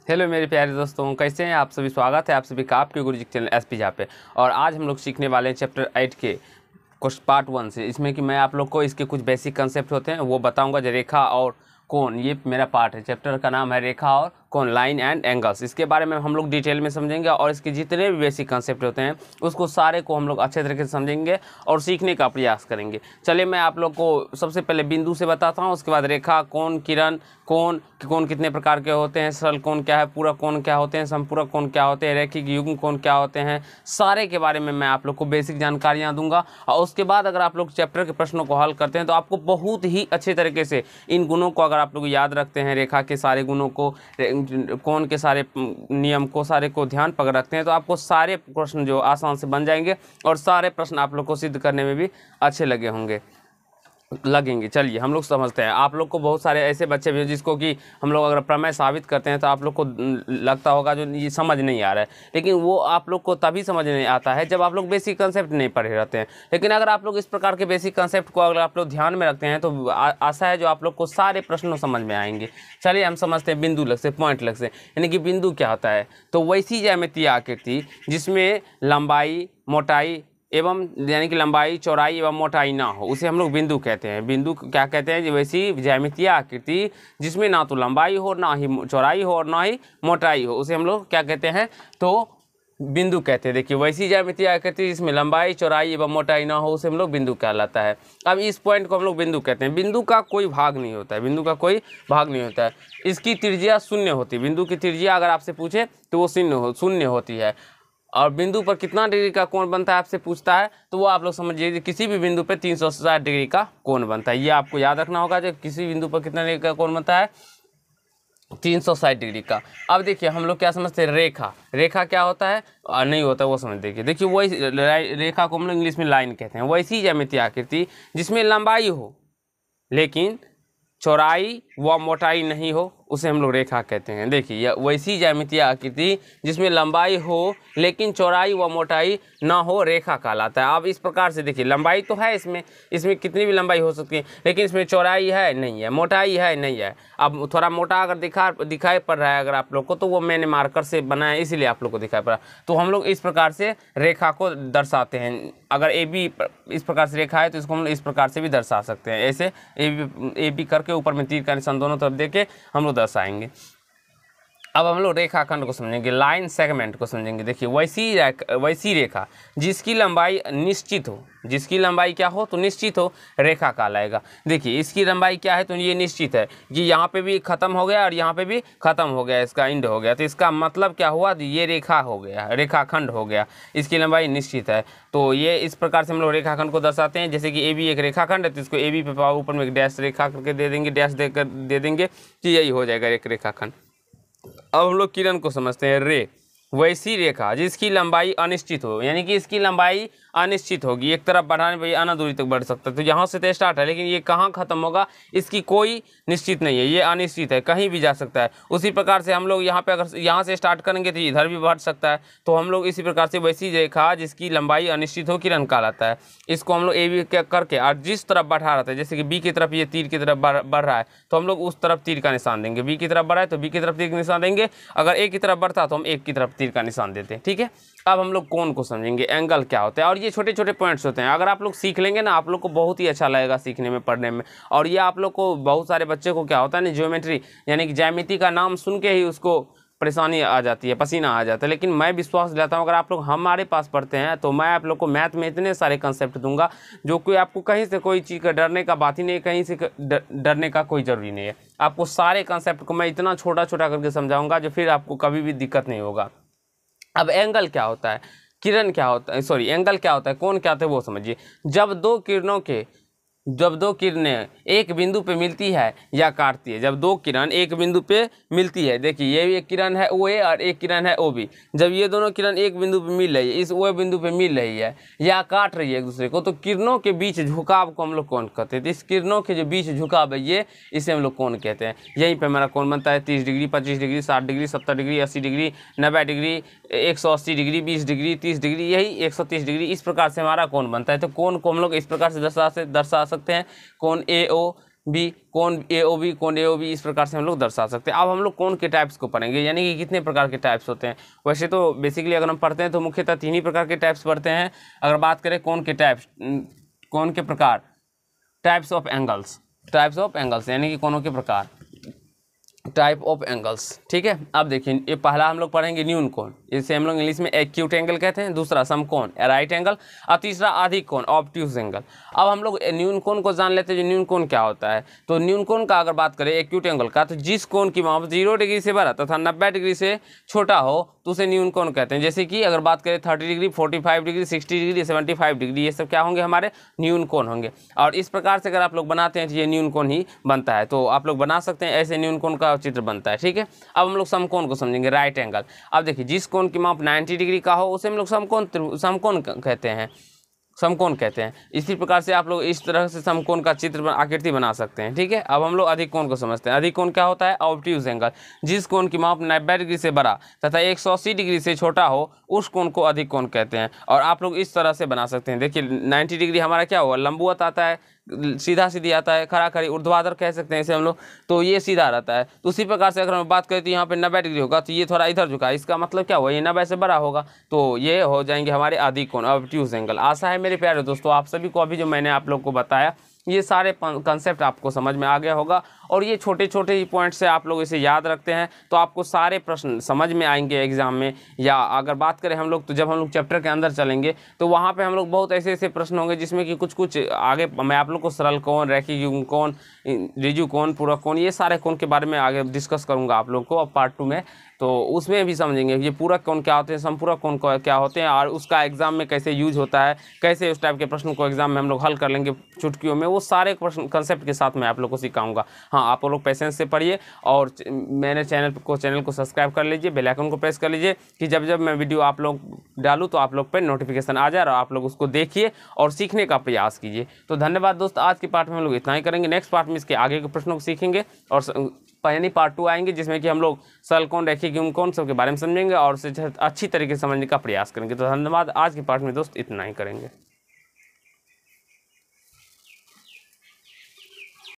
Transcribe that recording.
Hello मेरे प्यारे दोस्तों, कैसे हैं आप सभी। स्वागत है आप सभी का आपके गुरुजी चैनल एसपी जहाँ पे। और आज हम लोग सीखने वाले हैं चैप्टर 8 के कुछ पार्ट 1 से। इसमें कि मैं आप लोग को इसके कुछ बेसिक कंसेप्ट होते हैं वो बताऊंगा। जो रेखा और कोण, ये मेरा पार्ट है। चैप्टर का नाम है रेखा और कोण, लाइन एंड एंगल्स। इसके बारे में हम लोग डिटेल में समझेंगे और इसके जितने भी बेसिक कंसेप्ट होते हैं उसको सारे को हम लोग अच्छे तरीके से समझेंगे और सीखने का प्रयास करेंगे। चलिए मैं आप लोग को सबसे पहले बिंदु से बताता हूँ, उसके बाद रेखा, कोण, किरण, कोण कितने प्रकार के होते हैं, सरल कोण क्या है, पूरा कोण क्या होते हैं, संपूरक कोण क्या होते हैं, रैखिक युग्म कोण क्या होते हैं, सारे के बारे में मैं आप लोग को बेसिक जानकारियाँ दूंगा। और उसके बाद अगर आप लोग चैप्टर के प्रश्नों को हल करते हैं तो आपको बहुत ही अच्छे तरीके से इन गुणों को अगर आप लोग याद रखते हैं, रेखा के सारे गुणों को, कोण के सारे नियम को, सारे को ध्यान पकड़ रखते हैं तो आपको सारे प्रश्न जो आसान से बन जाएंगे और सारे प्रश्न आप लोग को सिद्ध करने में भी अच्छे लगेंगे। चलिए हम लोग समझते हैं। आप लोग को बहुत सारे ऐसे बच्चे भी हैं जिसको कि हम लोग अगर प्रमेय साबित करते हैं तो आप लोग को लगता होगा जो ये समझ नहीं आ रहा है, लेकिन वो आप लोग को तभी समझ नहीं आता है जब आप लोग बेसिक कंसेप्ट नहीं पढ़े रहते हैं। लेकिन अगर आप लोग इस प्रकार के बेसिक कंसेप्ट को अगर आप लोग ध्यान में रखते हैं तो आशा है जो आप लोग को सारे प्रश्न समझ में आएंगे। चलिए हम समझते हैं बिंदु लग से, पॉइंट लग से। यानी कि बिंदु क्या होता है, तो वैसी ज्यामितीय आकृति जिसमें लंबाई, मोटाई एवं यानी कि लंबाई, चौड़ाई एवं मोटाई ना हो, उसे हम लोग बिंदु कहते हैं। बिंदु क्या कहते हैं, वैसी ज्यामितीय आकृति जिसमें ना तो लंबाई हो, ना ही चौड़ाई हो और ना ही मोटाई हो, उसे हम लोग क्या कहते हैं, तो बिंदु कहते हैं। देखिए वैसी ज्यामितीय आकृति जिसमें लंबाई, चौड़ाई एवं मोटाई ना हो उसे हम लोग बिंदु कहलाता है। अब इस पॉइंट को हम लोग बिंदु कहते हैं। बिंदु का कोई भाग नहीं होता है, बिंदु का कोई भाग नहीं होता है। इसकी त्रिज्या शून्य होती है। बिंदु की त्रिज्या अगर आपसे पूछे तो वो शून्य होती है। और बिंदु पर कितना डिग्री का कोण बनता है आपसे पूछता है तो वो आप लोग समझिए किसी भी बिंदु पे 360 डिग्री का कोण बनता है। ये आपको याद रखना होगा जो किसी बिंदु पर कितना डिग्री का कोण बनता है, 360 डिग्री का। अब देखिए हम लोग क्या समझते हैं, रेखा। रेखा क्या होता है नहीं होता वो समझ देखिए वही रेखा को हम लोग इंग्लिश में लाइन कहते हैं। वैसी ज्यामितीय आकृति जिसमें लंबाई हो लेकिन चौड़ाई व मोटाई नहीं हो उसे हम लोग रेखा कहते हैं। देखिए यह वैसी ज्यामितीय आकृति जिसमें लंबाई हो लेकिन चौड़ाई व मोटाई ना हो रेखा कहलाता है। अब इस प्रकार से देखिए लंबाई तो है, इसमें कितनी भी लंबाई हो सकती है, लेकिन इसमें चौड़ाई है नहीं है, मोटाई है नहीं है। अब थोड़ा मोटा अगर दिखाई पड़ रहा है अगर आप लोग को तो वो मैंने मार्कर से बनाया इसीलिए आप लोग को दिखाई पड़ा। तो हम लोग इस प्रकार से रेखा को दर्शाते हैं। अगर ए बी इस प्रकार से रेखा है तो इसको हम लोग इस प्रकार से भी दर्शा सकते हैं। ऐसे ए बी करके ऊपर में तीर का निशान दोनों तरफ देके हम लोग दर्शाएंगे। अब हम लोग रेखाखंड को समझेंगे, लाइन सेगमेंट को समझेंगे। देखिए वैसी रेखा जिसकी लंबाई निश्चित हो, जिसकी लंबाई क्या हो तो निश्चित हो, रेखा कहलाएगा। देखिए इसकी लंबाई क्या है तो ये निश्चित है कि यहाँ पे भी खत्म हो गया और यहाँ पे भी खत्म हो गया, इसका एंड हो गया। तो इसका मतलब क्या हुआ, ये रेखा हो गया, रेखाखंड हो गया, इसकी लंबाई निश्चित है। तो ये इस प्रकार से हम लोग रेखाखंड को दर्शाते हैं। जैसे कि ए बी एक रेखाखंड है तो इसको ए बी पे ऊपर में एक डैश रेखा करके दे देंगे, डैश देकर दे देंगे कि यही हो जाएगा एक रेखाखंड। अब हम लोग किरण को समझते हैं, रे। वैसी रेखा जिसकी लंबाई अनिश्चित हो, यानी कि इसकी लंबाई अनिश्चित होगी, एक तरफ बढ़ाने पर अनंत दूरी तक बढ़ सकता है। तो यहाँ से तो स्टार्ट है लेकिन ये कहाँ खत्म होगा इसकी कोई निश्चित नहीं है, ये अनिश्चित है, कहीं भी जा सकता है। उसी प्रकार से हम लोग यहाँ पे अगर यहाँ से स्टार्ट करेंगे तो इधर भी बढ़ सकता है। तो हम लोग इसी प्रकार से वैसी रेखा जिसकी लंबाई अनिश्चित हो किरण कहलाता है। इसको हम लोग ए बी करके और जिस तरफ बढ़ा रहता है, जैसे कि बी की तरफ ये तीर की तरफ बढ़ रहा है तो हम लोग उस तरफ तीर का निशान देंगे। बी की तरफ बढ़ा है तो बी की तरफ तीर का निशान देंगे, अगर ए की तरफ बढ़ता तो हम ए की तरफ तीर का निशान देते हैं। ठीक है। अब हम लोग कोण को समझेंगे, एंगल क्या होता है। और ये छोटे छोटे पॉइंट्स होते हैं, अगर आप लोग सीख लेंगे ना आप लोग को बहुत ही अच्छा लगेगा सीखने में, पढ़ने में। और ये आप लोग को बहुत सारे बच्चे को क्या होता है ना, ज्योमेट्री यानी कि ज्यामिति का नाम सुन के ही उसको परेशानी आ जाती है, पसीना आ जाता है। लेकिन मैं विश्वास दिलाता हूँ अगर आप लोग हमारे पास पढ़ते हैं तो मैं आप लोग को मैथ में इतने सारे कंसेप्ट दूंगा जो कि आपको कहीं से कोई चीज़ का डरने का बात ही नहीं, कहीं से डरने का कोई ज़रूरी नहीं है। आपको सारे कंसेप्ट को मैं इतना छोटा छोटा करके समझाऊंगा जो फिर आपको कभी भी दिक्कत नहीं होगा। अब एंगल क्या होता है, किरण क्या होता है, सॉरी एंगल क्या होता है, कोण क्या होता है वो समझिए। जब दो किरणें एक बिंदु पे मिलती है या काटती है, जब दो किरण एक बिंदु पे मिलती है, देखिए ये एक किरण है ओ ए और एक किरण है ओ बी, जब ये दोनों किरण एक बिंदु पे मिल रही है, इस ओ बिंदु पे मिल रही है या काट रही है एक दूसरे को, तो किरणों के बीच झुकाव को हम लोग कोण कहते हैं। तो इस किरणों के जो बीच झुकाव है ये, इसे हम लोग कोण कहते हैं। यहीं पर हमारा कोण बनता है 30 degree, 25 degree, 60 degree, 70 degree, 80 degree, 90 degree, 180 degree, 20 degree, 30 degree, यही 130 डिग्री। इस प्रकार से हमारा कोण बनता है। तो कोण को हम लोग इस प्रकार से दर्शा सकते हैं, कोण ए ओ बी, कोण AOB, कोण AOB, इस प्रकार से हम लोग दर्शा सकते हैं। अब हम लोग कोण के टाइप्स को पढ़ेंगे, यानी कि कितने प्रकार के टाइप्स होते हैं। वैसे तो बेसिकली अगर हम पढ़ते हैं तो मुख्यतः 3 ही प्रकार के टाइप्स पढ़ते हैं। अगर बात करें कोण के टाइप्स, कोण के प्रकार, types of angles, types of angles यानी कि कोणों के प्रकार, टाइप ऑफ एंगल्स, ठीक है। अब देखिए ये पहला हम लोग पढ़ेंगे न्यून कोण, इसे हम लोग इंग्लिश में एक्यूट एंगल कहते हैं। दूसरा समकोण, राइट एंगल, और तीसरा अधिक कोण, ऑब्ट्यूज एंगल। अब हम लोग न्यून कोण को जान लेते हैं, जो न्यून कोण क्या होता है। तो न्यून कोण का अगर बात करें एक्यूट एंगल का, तो जिस कोण की माप 0 डिग्री से बड़ा तथा 90 डिग्री से छोटा हो तो उसे न्यून कोण कहते हैं। जैसे कि अगर बात करें 30 डिग्री, 45 डिग्री, 60 डिग्री, 75 डिग्री, ये सब क्या होंगे, हमारे न्यून कोण होंगे। और इस प्रकार से अगर आप लोग बनाते हैं तो ये न्यून कोण ही बनता है। तो आप लोग बना सकते हैं, ऐसे न्यून कोण का चित्र बनता है, ठीक है। अब हम लोग समकोण को समझेंगे, राइट एंगल। अब देखिए जिस कोण की माप 90 डिग्री का हो उसे हम लोग समकोण कहते हैं, समकोण कहते हैं। इसी प्रकार से आप लोग इस तरह से समकोण का चित्र आकृति बना सकते हैं, ठीक है। अब हम लोग अधिक कोण को समझते हैं। अधिक कोण क्या होता है, ऑब्ट्यूज एंगल। जिस कोण की माप 90 डिग्री से बड़ा तथा 180 डिग्री से छोटा हो उस कोण को अधिक कोण कहते हैं। और आप लोग इस तरह से बना सकते हैं। देखिए 90 डिग्री हमारा क्या हुआ, लंबवत आता है, सीधा सीधी आता है, खड़ा खड़ी, ऊर्ध्वाधर कह सकते हैं इसे हम लोग, तो ये सीधा रहता है। तो उसी प्रकार से अगर हम बात करें तो यहाँ पे 90 डिग्री होगा तो ये थोड़ा इधर झुका, इसका मतलब क्या हुआ, ये 90 से बड़ा होगा, तो ये हो जाएंगे हमारे अधिक कोण, ऑब्ट्यूज एंगल। आशा है मेरे प्यारे दोस्तों आप सभी को अभी जो मैंने आप लोग को बताया ये सारे कंसेप्ट आपको समझ में आ गया होगा। और ये छोटे छोटे ही पॉइंट से आप लोग इसे याद रखते हैं तो आपको सारे प्रश्न समझ में आएंगे एग्जाम में। या अगर बात करें हम लोग तो जब हम लोग चैप्टर के अंदर चलेंगे तो वहाँ पे हम लोग बहुत ऐसे ऐसे प्रश्न होंगे जिसमें कि कुछ कुछ आगे मैं आप लोग को सरल कोण, रैखिक कोण, ऋजु कोण, पूरक कोण, ये सारे कोण के बारे में आगे डिस्कस करूँगा आप लोग को अब पार्ट 2 में। तो उसमें भी समझेंगे ये पूरक कोण क्या होते हैं, संपूरक कोण क्या होते हैं, और उसका एग्जाम में कैसे यूज होता है, कैसे उस टाइप के प्रश्न को एग्जाम में हम लोग हल कर लेंगे चुटकियों में, वो सारे प्रश्न कंसेप्ट के साथ मैं आप लोग को सिखाऊंगा। हाँ, आप लोग पेशेंस से पढ़िए और मेरे चैनल को सब्सक्राइब कर लीजिए, बेल आइकन को प्रेस कर लीजिए कि जब जब मैं वीडियो आप लोग डालूँ तो आप लोग पर नोटिफिकेशन आ जाए और आप लोग उसको देखिए और सीखने का प्रयास कीजिए। तो धन्यवाद दोस्त, आज के पार्ट में हम लोग इतना ही करेंगे। नेक्स्ट पार्ट में इसके आगे के प्रश्नों को सीखेंगे और यानी पार्ट 2 आएंगे जिसमें कि हम लोग सरल कोण, रैखिक कोण सब के बारे में समझेंगे और उसे अच्छी तरीके से समझने का प्रयास करेंगे। तो धन्यवाद, आज के पार्ट में दोस्त इतना ही करेंगे।